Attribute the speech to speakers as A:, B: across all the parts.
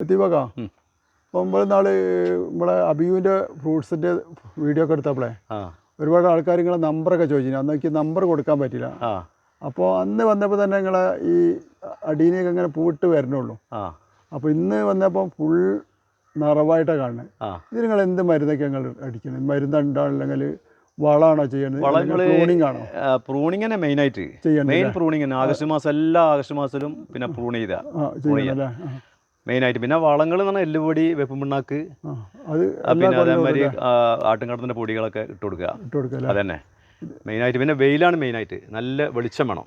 A: ദീപക അപ്പോൾ നാളെ നമ്മളെ അബിയുവിൻ്റെ ഫ്രൂട്ട്സിൻ്റെ വീഡിയോ ഒക്കെ എടുത്തപ്പോഴേ ഒരുപാട് ആൾക്കാർ നിങ്ങളെ നമ്പറൊക്കെ ചോദിച്ചിരുന്നു. അന്ന് എനിക്ക് നമ്പർ കൊടുക്കാൻ പറ്റില്ല. അപ്പോൾ അന്ന് വന്നപ്പോൾ തന്നെ നിങ്ങളെ ഈ അടീനൊക്കെ ഇങ്ങനെ പൂട്ട് വരണുള്ളൂ. അപ്പോൾ ഇന്ന് വന്നപ്പോൾ ഫുൾ നിറവായിട്ടാണ് കാണുന്നത്. ഇത് നിങ്ങൾ എന്ത് മരുന്നൊക്കെ ഞങ്ങൾ അടിക്കുന്നത്? മരുന്നുണ്ടോ അല്ലെങ്കിൽ വളമാണോ ചെയ്യുന്നത്? പ്രൂണിംഗ് ആണോ?
B: പ്രൂണിംഗ് തന്നെ മെയിനായിട്ട് മെയിൻ പ്രൂണിംഗ് തന്നെ. ആഗസ്റ്റ് മാസം എല്ലാ ആഗസ്റ്റ് മാസത്തിലും പിന്നെ പ്രൂൺ ചെയ്ത മെയിനായിട്ട്. പിന്നെ വളങ്ങൾ എന്ന് പറഞ്ഞാൽ എല്ലുപൊടി, വേപ്പും പിണ്ണാക്ക്, പിന്നെ അതേമാതിരി ആട്ടുംകാട്ടത്തിൻ്റെ പൊടികളൊക്കെ ഇട്ട് കൊടുക്കുക. അതന്നെ മെയിനായിട്ട്. പിന്നെ വെയിലാണ് മെയിനായിട്ട്. നല്ല വെളിച്ചം വേണം.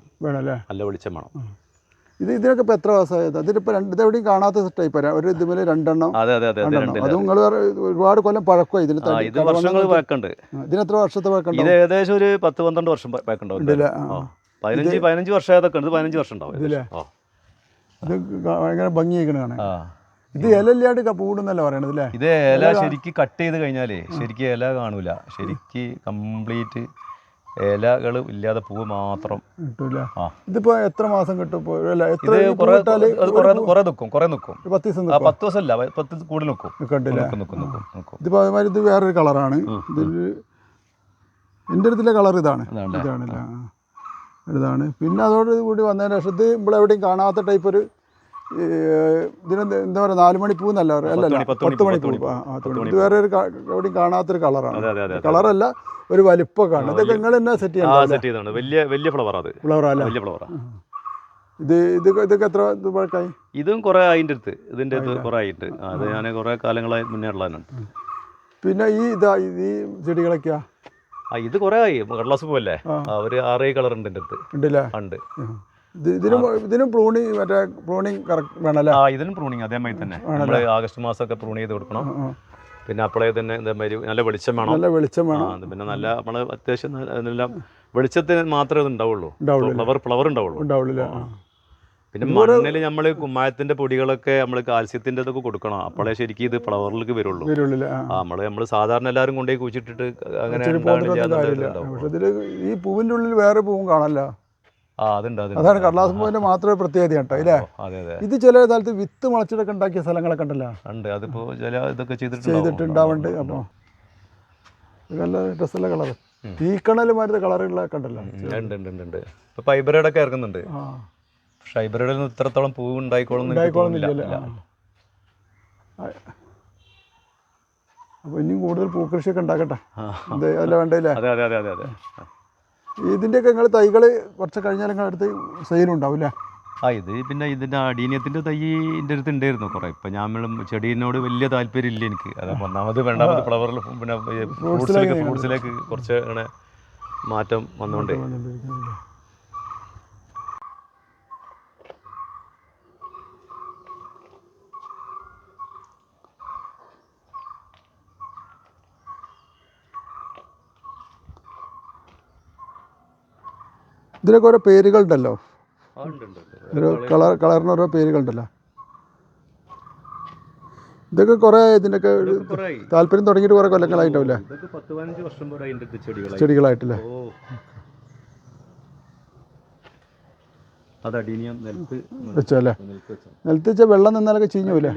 B: നല്ല വെളിച്ചം വേണം.
A: ഇതിനൊക്കെ ഇപ്പോൾ എത്ര മാസമായത്? അതിലിപ്പോൾ ഇതെവിടെയും കാണാത്ത ടൈപ്പ് ഒരു ഇതുപോലെ രണ്ടെണ്ണം.
B: അതെ
A: അതും നിങ്ങൾ ഒരുപാട് കൊല്ലം പഴക്കമായി ഇതിന്.
B: ഇത് വർഷങ്ങൾ പഴക്കമുണ്ട്.
A: ഇതിന് എത്ര വർഷത്തെ പഴക്കമുണ്ട്?
B: ഇത് ഏകദേശം ഒരു 10-12 വർഷം പഴക്കമുണ്ടാവും. 15 വർഷമായതൊക്കെ ഉണ്ട്. 15 വർഷം ഉണ്ടാവും ഇതില്ലേ.
A: ഇത് ഭയങ്കര ഭംഗിയായിക്കണാണ്. ഇത് ഇല ഇല്ലാണ്ട് പൂടുന്നല്ല പറയണത് അല്ലേ?
B: ഇത് ഇല ശരിക്കും കട്ട് ചെയ്ത് കഴിഞ്ഞാലേ ശരിക്കും ഇല കാണൂല. ശരിക്ക് കംപ്ലീറ്റ് ഇലകൾ ഇല്ലാതെ പൂവ് മാത്രം
A: കിട്ടൂല. ഇതിപ്പോ എത്ര മാസം കിട്ടും?
B: കുറെ നിൽക്കും.
A: 10 ദിവസം.
B: 10 ദിവസമല്ല, 10 കൂടുതൽ നിൽക്കും.
A: ഇതിപ്പോ അതേമാതിരി ഇത് വേറൊരു കളറാണ്. എൻ്റെ അടുത്തുള്ള കളർ ഇതാണ്. പിന്നെ അതോട് കൂടി വന്നതിന് ശേഷം ഇത് ഇവിടെ എവിടെയും കാണാത്ത ടൈപ്പ് ഒരു ഇതിനെന്താ എന്താ പറയുക, 4 മണിപ്പൂ എന്നല്ല അല്ലല്ല 10 മണിപ്പൂ. ഇത് വേറെ ഒരു എവിടെയും കാണാത്തൊരു കളറാണ്. കളറല്ല, ഒരു വലിപ്പമൊക്കെ ആണ്. ഇതൊക്കെ നിങ്ങൾ തന്നെ സെറ്റ് ചെയ്യണം.
B: വലിയ ഫ്ലവറാണ്.
A: ഇതൊക്കെ എത്ര പഴക്കമായി?
B: ഇതും കുറെ അതിൻ്റെ അടുത്ത് ഇതിൻ്റെ അടുത്ത് കുറെ ആയിട്ട്. അത് ഞാൻ കുറെ കാലങ്ങളായി മുന്നേ ഉള്ളതാണ്. പിന്നെ
A: ഈ ചെടികളൊക്കെയാ
B: ഇത് കുറെ ആയി. കടലാസ് പൂവല്ലേ, ഒരു 6 കളർ ഉണ്ട് എൻ്റെ അടുത്ത്. ഉണ്ട്.
A: ഇതിനും പ്രൂണിങ് മറ്റേ പ്രൂണിങ് വേണമല്ലേ?
B: ഇതിനും പ്രൂണിങ് അതേമാതിരി തന്നെ. നമ്മൾ ആഗസ്റ്റ് മാസമൊക്കെ പ്രൂൺ ചെയ്ത് കൊടുക്കണം. പിന്നെ അപ്പോഴേ തന്നെ ഇതേമാതിരി നല്ല വെളിച്ചം വേണം. പിന്നെ നല്ല നമ്മൾ അത്യാവശ്യം നല്ല വെളിച്ചത്തിന് മാത്രമേ ഇത് ഉണ്ടാവുള്ളൂ. ഫ്ലവർ ഉണ്ടാവുള്ളൂ. പിന്നെ മണ്ണിൽ നമ്മൾ കുമ്മായത്തിന്റെ പൊടികളൊക്കെ നമ്മൾ കാൽസ്യത്തിന്റെ ഇതൊക്കെ കൊടുക്കണം. അപ്പോഴേ ശരിക്കും ഇത് ഫ്ലവറിലേക്ക് വരുള്ളൂ. നമ്മൾ സാധാരണ എല്ലാവരും കൊണ്ടുപോയി കുഴിച്ചിട്ടിട്ട് അങ്ങനെ
A: ഈ പൂവിന്റെ ഉള്ളിൽ വേറെ പൂവും കാണല്ലോ. അതാണ് കടലാസ് പൂവിന്റെ മാത്രമേ പ്രത്യേകത കേട്ടോ ഇല്ലേ? ഇത് ചില സ്ഥലത്ത് വിത്ത് മുളച്ചിട്ടൊക്കെ ഉണ്ടാക്കിയ സ്ഥലങ്ങളൊക്കെ ഉണ്ടല്ലോ. ചെയ്തിട്ടുണ്ടാവുന്നുണ്ട്. അപ്പോൾ നല്ല രസമുള്ള കളർ, തീക്കണലുമാരുടെ കളറുകളൊക്കെ ഉണ്ടല്ലോ.
B: ഇപ്പൊ ഫൈബ്രൈഡൊക്കെ ഇറങ്ങുന്നുണ്ട്. പക്ഷെ ഫൈബ്രൈഡിൽ ഇത്രത്തോളം പൂവ് ഉണ്ടായിക്കോളുന്നില്ല.
A: അപ്പൊ ഇനിയും കൂടുതൽ പൂക്കൃഷിയൊക്കെ ഉണ്ടാക്കട്ടെ. അല്ല വേണ്ടല്ലേ?
B: അതെ.
A: ഇതിൻ്റെയൊക്കെ നിങ്ങൾ തൈകൾ കുറച്ച് കഴിഞ്ഞാൽ നിങ്ങളുടെ അടുത്ത് സെയിലുണ്ടാവില്ലേ?
B: ഇത് പിന്നെ ഇതിൻ്റെ അടീനിയത്തിൻ്റെ തൈ എൻ്റെ അടുത്ത് ഉണ്ടായിരുന്നു കുറേ. ഇപ്പം ഞാൻ ചെടീനോട് വലിയ താല്പര്യം ഇല്ല എനിക്ക്. അതാണ് ഒന്നാമത്. രണ്ടാമത് ഫ്ലവറിൽ പിന്നെ ഫ്രൂട്ട്സിലേക്ക് കുറച്ച് അങ്ങനെ മാറ്റം വന്നുകൊണ്ട്
A: ഇതിനൊക്കെ ഓരോ പേരുകളുണ്ടല്ലോ. ഒരു കളറിന് ഓരോ പേരുകളുണ്ടല്ലോ. ഇതൊക്കെ കുറേ ഇതിൻ്റെയൊക്കെ താല്പര്യം തുടങ്ങിയിട്ട് കുറേ കൊല്ലങ്ങളായിട്ടുണ്ടാവില്ലേ? ചെടികളായിട്ടില്ലേ? വെച്ചല്ലേ? നിലത്ത് വെച്ചാൽ വെള്ളം നിന്നാലൊക്കെ ചീഞ്ഞു പോവില്ലേ?